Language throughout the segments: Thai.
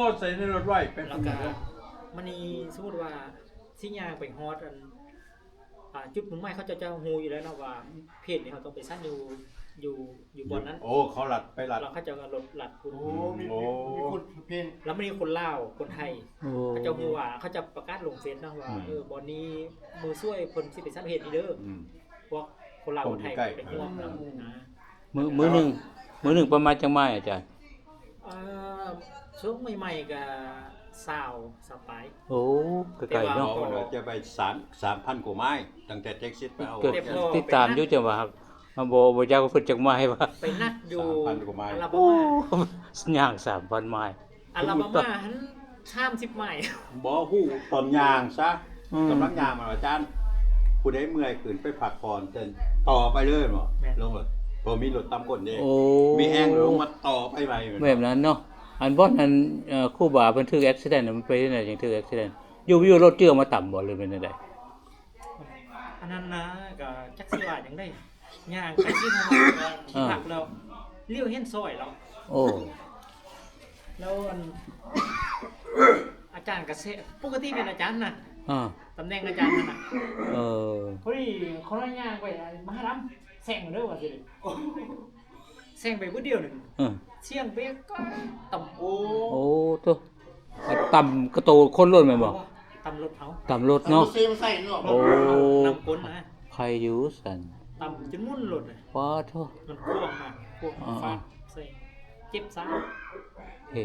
ก็ใส่ในรถไว้เป็น แล้วก็มันนี่สมมติว่าสิย่างไปฮอดจุดมุ่งหมายเขาจะฮู้อยู่แล้วเนาะว่าเพจนี่เขาต้องไปซั่นอยู่บนนั้น โอ้เขาหลัดไปหลัด เราเขาจะรถหลัดคุณ โอ้มีคนเพลง แล้วมันมีคนลาวคนไทย โอ้ เขาจะฮู้ว่าเขาจะประกาศลงเฟซเนาะว่าบอนนี้มือช่วยเพิ่นสิไปซั่นเพจนี่เด้อ อืม พวกคนลาวคนไทย ใกล้ ไปร่วมนำนะ มื้อหนึ่งประมาณจังไม้อาจารย์ ช่วงใหม่ๆก็สาวปลาย โอ้ไกลๆ เนาะ เนาะ ว่าจะไป3,000กว่าไม้ตั้งแต่เท็กซิสไปเอา เกิดติดตามอยู่จังว่าครับมาบ่จักว่าเพิ่นจักไม้ว่า ไปนัดอยู่ 3,000กว่าไม้ อัลบา โอ้ มา ย่าง 3,000 ไม้ อัลบามาหัน30ไม้ บ่ฮู้ตอนยางซะ อืม กำลังยางมาอาจารย์ผู้ใดเมื่อยขืนไปพักผ่อนเดินต่อไปเลยบ่ลงเลยบ่มีรถตามก้นเด้ โอ้ มีแห้งลงมาต่อไปไป แบบนั้นเนาะอันบ่นั้นครูบาเพิ่นถูกอุบิเหตุมันไปที่ไหนจังถูกอุบิเหตุอยู่รถเจือมาต่ำบ่หรือเป็นจังได๋ อันนั้นนะก็จักสิว่าจังได๋ย่างไปที่ห้องที่พักแล้วเลี้ยวเห็นซอยแล้ว โอ้ แล้วอาจารย์ก็เสปกติเป็นอาจารย์น่ะ อ่า ตำแหน่งอาจารย์นั่นน่ะ เออ พอดีเขาได้ย่างไปมหาลัยแซงเด้อว่าสิแซงไปผู้เดียวนึง เออ เสียงเบรกก็ต่ำ โอ้ โอ้ตัวต่ำกระโตคนล้นแม่นบ่ ต่ำรถเขา ต่ำรถเนาะ เซมใส่เนาะ โอ้ นำก้นนะ ใครอยู่สัน ต่ำจนมุ่นรถเลย ว้าโท มันพ่วงมาพ่วงฟาดใส่เจ็บซ้ำ เ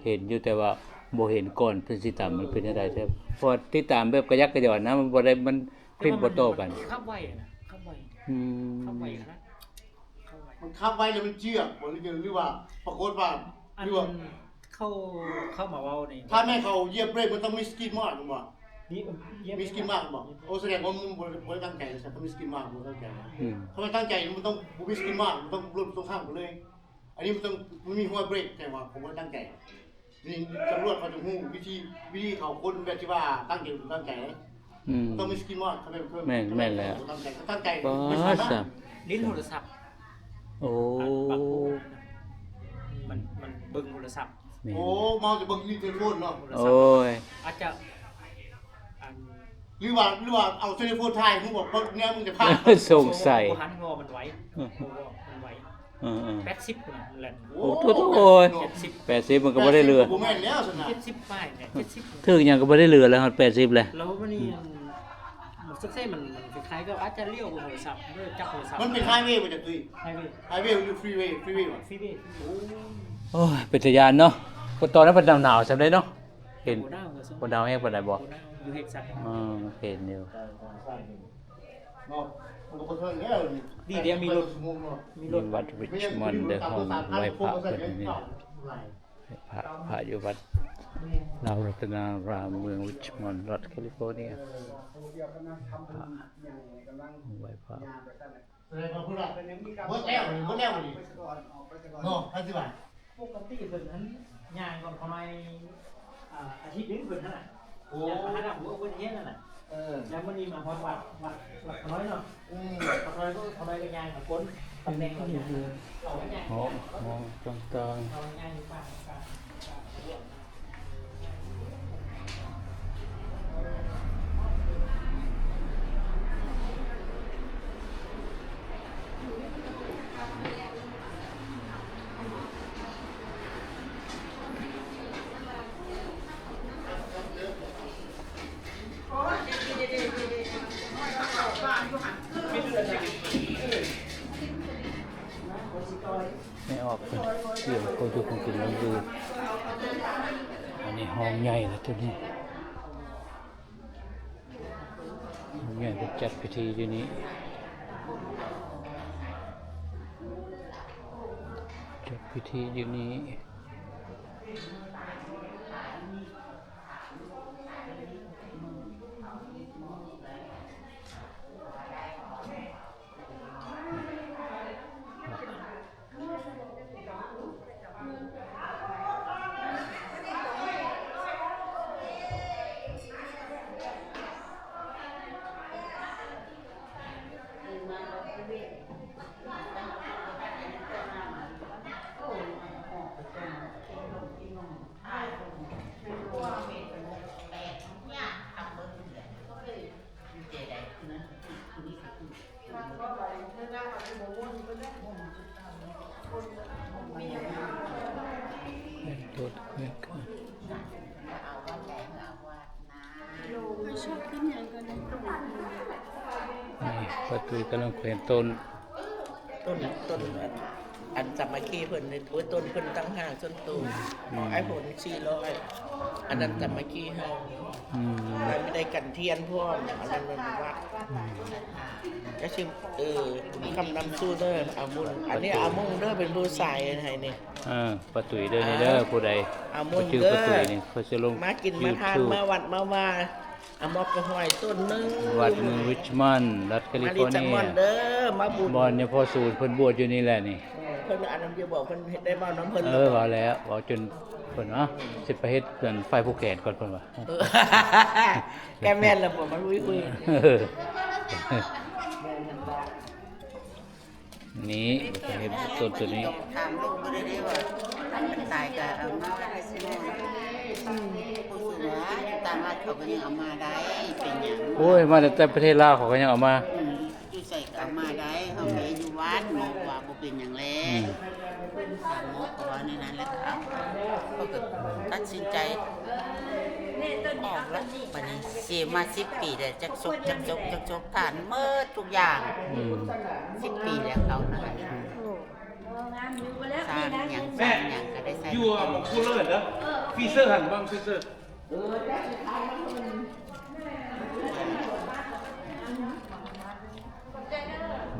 ห็นอยู่แต่ว่าบ่เห็นก่อนเพิ่นสิตามมันเป็นจังได๋แท้เพราะติดตามแบบกระยักกระยอนนะมันบ่ได้มันคลิปบ่โตกัน ขับไวนะขับไว อืม ขับไวนะขับไว มันขับไว้แล้วมันเจือกบ่หรือว่าปรากฏว่า อัน หรือว่า เข้ามาเว้าใน ถ้าแม่เขาเหยียบเบรกมันต้องมีสกินมากบ่ นี่ มีสกินมากบ่โอ้แสดงว่ามึงบ่ได้ตั้งใจใช่ถ้ามีสกินมากบ่ตั้งใจ อืม ถ้าไม่ตั้งใจมันต้องบ่มีสกินมากมันต้องรถตรงข้ามกันเลย อันนี้มันมีหัวเบรกแต่ว่าผมบ่ได้ตั้งใจนี่ตำรวจเขาจะฮู้วิธีเขาคนแบบที่ว่าตั้งใจตั้งใจ อืม ต้องมีสกินมากถ้าไม่เพิ่ม แม่นแล้ว ตั้งใจก็ตั้งใจ บ่ ไม่ใช่ ซับ ลิ้นโทรศัพท์ โอ้ ปักโป้มันเบิ่งโทรศัพท์ แม่น โอ้เมาจะเบิ่งนี่เทเลโฟนเนาะ โทร โอ้ ศัพท์ ย อาจจะอัน หรือว่าเอาเทเลโฟนถ่ายมึงบอกว่าเนี่ยมึงจะพา สงสัย หันงอมันไว้มันไว้ เออ 80นะแหละ โอ้โอ้ย 80มันก็บ่ได้เรือ บ่แม่นแล้วสนะ 70ป้ายเนี่ย70 ถึงหยังก็บ่ได้เรือแล้วฮอด80แล้ว แล้วมันนี่มันสักเส้นมันคล้ายๆก็อาจจะเลี้ยวโทรศัพท์ด้วยจับโทรศัพท์ มันเป็นไฮเวย์บ่จักตุ้ย ไฮเวย์ ไฮเวย์อยู่ฟรีเวย์ว่ะ ฟรีเวย์ โอ้ยเป็นทะยานเนาะตอนนั้นมันหนาวๆจำได้เนาะเห็น โบด้าเหรอ บ่ดาวแห้งปานใดบ่ โบด้าอยู่เฮกซัส เห็นอยู่ เนาะมันก็บ่เทิงแล้ว ดีเดียวมีรถ มีวัดริชมอนด์เดอะห้องไหว้พระเพิ่นนี่พระอยู่วัดลาวรัตนารามเมืองริชมอนด์รัฐแคลิฟอร์เนียไหว้พระ แสดงว่าเพิ่นว่าบ่แล้วนี่เนาะท่านสิว่า ปกติเพิ่นนั้นย่างก่อนเขาในอาทิตย์นึงเพิ่นนั่นน่ะอย่างมาหาหัวเพิ่นเฮ็ดนั่นน่ะแล้ววันนี้มาฮอดวัดน้อยเนาะวัดน้อยก็เขาได้ย่างกับคนตำแหน่งเขาเนี่ยเอาย่าง โอ้โหต่าง เอาย่างอยู่ป่า ๆไม่ออกเลยเดี๋ยวเขาดูคงกินลองดูอันนี้ห้องใหญ่แล้วตัวนี้ห้องใหญ่ไปจัดพิธีอยู่นี่จัดพิธีอยู่นี่ ป้าตุ้ยกำลังแขวนต้น ต้นอันสามัคคีเพิ่นนี่โอ้ยต้นเพิ่นตั้งห้างต้นตูไอ้ผล400อันนั้นสามัคคีเฮา อืม มันไม่ได้กันเทียนพร้อมอันนั้นมันวัดก็ชื่อคำนำสู้เด้ออามุนอันนี้อามุงเด้อเป็นผู้ใส่ให้นี่ ป้าตุ้ยเด้อนี่เด้อผู้ใด อามุน ชื่อ เด้ ป้าตุ้ย อ นี่เขาจะลง มากินมาทาน YouTube มาวัดมาว่าอามอกกระห้อยต้นหนึง วัดเมืองริชมอนด์รัฐแคลิ มา ฟ ดิ อร์ จัง เนี มอน ย เด้อมาบุญ บอลเนี่ยพ่อสูตรเพิ่นบวชอยู่นี่แหละนี่ เพิ่นอันนั้นจะบอกเพิ่นเฮ็ดได้บ่น้ำเพิ่น ว่าแล้วว่าจนเพิ่นสิไปเฮ็ดเขื่อนไฟภูแขนก่อนเพิ่นว่า เออ แกแม่นแล้วบ่มาคุย เออนี่ไปเฮ็ดต้นตัวนี้ ถามลูกบ่ได้ได้ว่ามันตายก็เอามาไว้ให้สิโน่ผู้เสืออยู่ตามรัฐเขาก็ยังเอามาได้เป็นหยัง โอ้ยมาแต่ประเทศลาวเขาก็ยังเอามา อยู่ใส่ก็เอามาได้เฮาไปอยู่วัดหมอว่าบ่เป็นหยังแลถามหมอก็ว่าในนั้นแล้วก็เอาเขาก็ตัดสินใจออกแล้วบัดนี้สิมา10 ปีแล้วจักซกทานเมิดทุกอย่าง อืม 10 ปีแล้วเขานั่นสร้างหยังก็ได้ใส่ อยู่อ่ะคูลเลอร์เด้อฟีเซอร์หันบ้างฟีเซอร์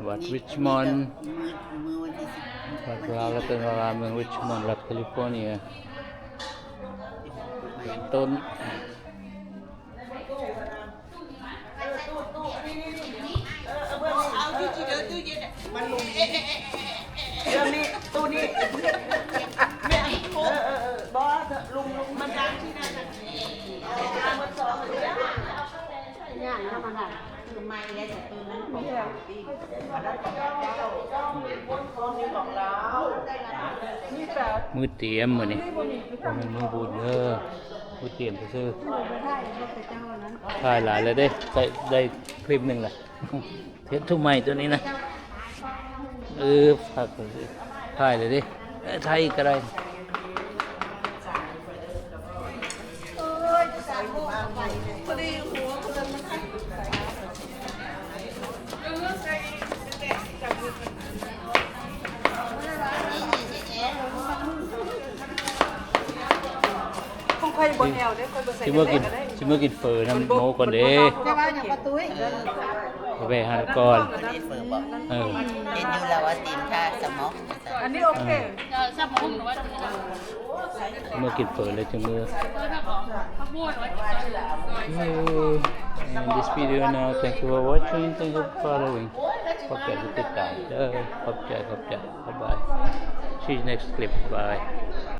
วัดริชมอนด์ มือวันที่10 วัดลาวรัตนารามเมืองริชมอนด์รัฐแคลิฟอร์เนียต้น เดี๋ยวนี้ตู้นี้แม่บ่ลุงมันดังที่นั่นน่ะ คือไม่แล้วแต่ตัวนั้นของปี มือเตรียมมื้อนี้บ่แม่นมือบุญเด้อมือเตรียมซื่อๆถ่ายหลายเลยเด้ได้คลิปหนึงแหละเฮ็ดทุกใหม่ตัวนี้นะฝากถ่ายเลยดิถ่ายอีกก็ได้ không khoai bột heo đấy, khoai bột สิเมื่อกินสิเมื่อกินเฟอน้ำโมก่อนเด้ Cái bao nhiêu có túi? ไปหาก่อน เด็ดเฟิร์บอก เออ เห็นอยู่แล้วว่าตีนค่าสมอง Anh đi ok. เมื่อกินเฟอเลยจังมือ And this video now thank you for watching thank you for following ขอบใจที่ติดตามเด้อขอบใจbye bye see you next clip bye